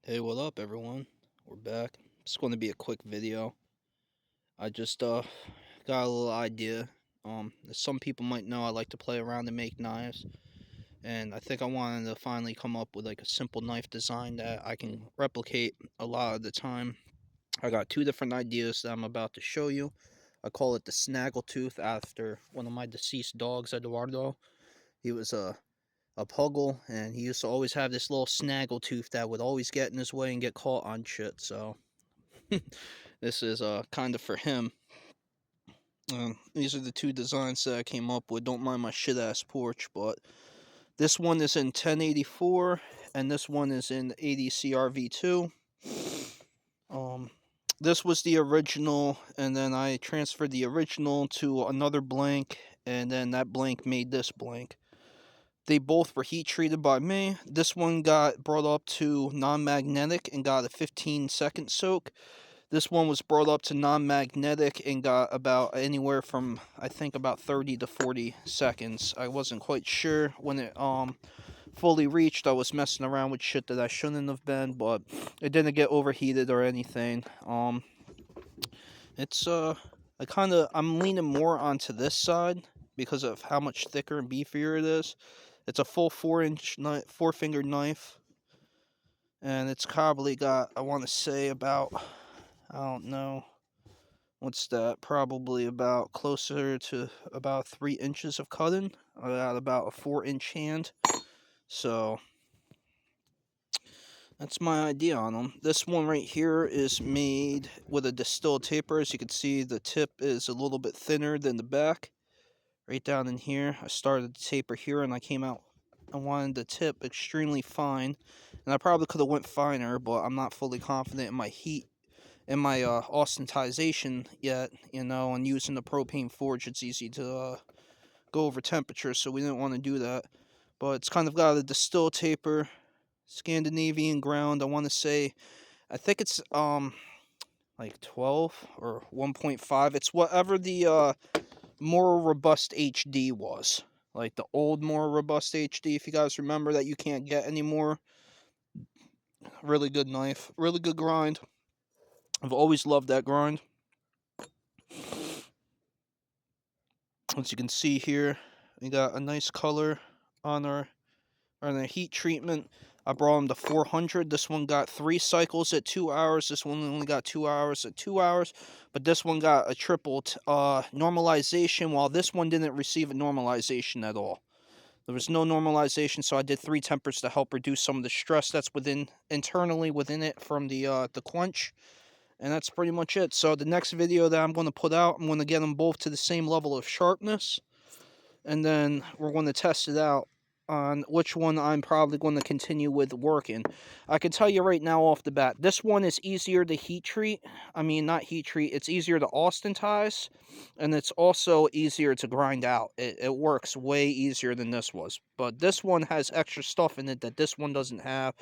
Hey, what up, everyone? We're back. It's going to be a quick video. I just got a little idea. As some people might know, I like to play around and make knives, and I think I wanted to finally come up with like a simple knife design that I can replicate a lot of the time. I got two different ideas that I'm about to show you. I call it the snaggletooth after one of my deceased dogs, Eduardo. He was a puggle, and he used to always have this little snaggletooth that would always get in his way and get caught on shit. So this is kind of for him. These are the two designs that I came up with. Don't mind my shit ass porch, but this one is in 1084 and this one is in 80 CRV2. Um, this was the original, and then I transferred the original to another blank, and then that blank made this blank. They both were heat treated by me. This one got brought up to non-magnetic and got a 15-second soak. This one was brought up to non-magnetic and got about anywhere from, I think, about 30 to 40 seconds. I wasn't quite sure when it fully reached. I was messing around with shit that I shouldn't have been, but it didn't get overheated or anything. It's I'm leaning more onto this side because of how much thicker and beefier it is. It's a full 4-inch knife, 4-fingered knife, and it's probably got, I want to say, about, I don't know, what's that? Probably about closer to about 3 inches of cutting. I got about a 4-inch hand, so that's my idea on them. This one right here is made with a distilled taper. As you can see, the tip is a little bit thinner than the back. Right down in here, I started the taper here, and I came out. I wanted the tip extremely fine, and I probably could have went finer, but I'm not fully confident in my heat, in my austenization yet. And using the propane forge, it's easy to go over temperature, so we didn't want to do that. But it's kind of got a distilled taper, Scandinavian ground. I want to say, I think it's like 12 or 1.5. It's whatever the more robust HD was. Like the old more robust HD, if you guys remember, that you can't get anymore. Really good knife, really good grind. I've always loved that grind. As you can see here, we got a nice color on our heat treatment. I brought them to 400. This one got 3 cycles at 2 hours. This one only got 2 hours at 2 hours. But this one got a triple normalization, while this one didn't receive a normalization at all. There was no normalization, so I did 3 tempers to help reduce some of the stress that's internally within it from the quench. And that's pretty much it. So the next video that I'm going to put out, I'm going to get them both to the same level of sharpness. And then we're going to test it out on which one I'm probably going to continue with working. I can tell you right now off the bat, this one is easier to heat treat. I mean, not heat treat, it's easier to austentize, and it's also easier to grind out. It works way easier than this was. But this one has extra stuff in it that this one doesn't have.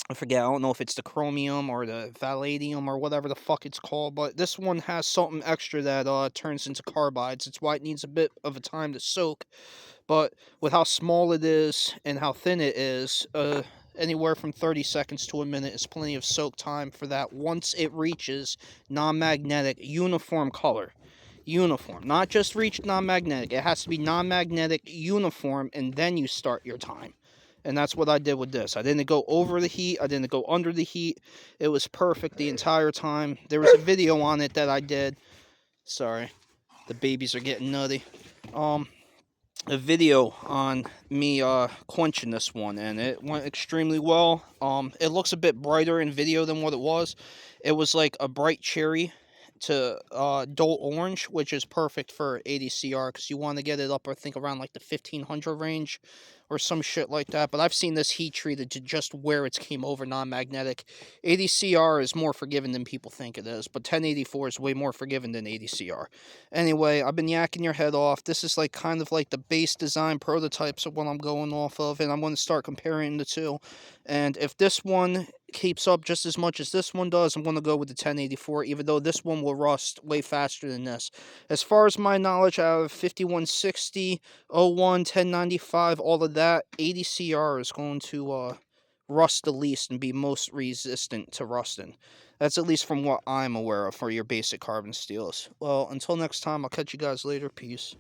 I forget, I don't know if it's the chromium or the palladium or whatever the fuck it's called, but this one has something extra that turns into carbides. It's why it needs a bit of a time to soak. But with how small it is and how thin it is, anywhere from 30 seconds to a minute is plenty of soak time for that once it reaches non-magnetic uniform color. Uniform, not just reach non-magnetic. It has to be non-magnetic uniform, and then you start your time. And that's what I did with this. I didn't go over the heat. I didn't go under the heat. It was perfect the entire time. There was a video on it that I did. Sorry, the babies are getting nutty. A video on me quenching this one, and it went extremely well. It looks a bit brighter in video than what it was. It was like a bright cherry to dull orange, which is perfect for 80 CR because you want to get it up, I think, around like the 1500 range or some shit like that. But I've seen this heat treated to just where it came over non-magnetic. 80 CR is more forgiving than people think it is, but 1084 is way more forgiving than 80 CR. Anyway, I've been yakking your head off. This is like kind of like the base design prototypes of what I'm going off of, and I'm going to start comparing the two. And if this one keeps up just as much as this one does, I'm going to go with the 1084, even though this one will rust way faster than this. As far as my knowledge, I have 5160, 01, 1095, all of that. 80 CR is going to rust the least and be most resistant to rusting. That's at least from what I'm aware of for your basic carbon steels. Well, until next time, I'll catch you guys later. Peace.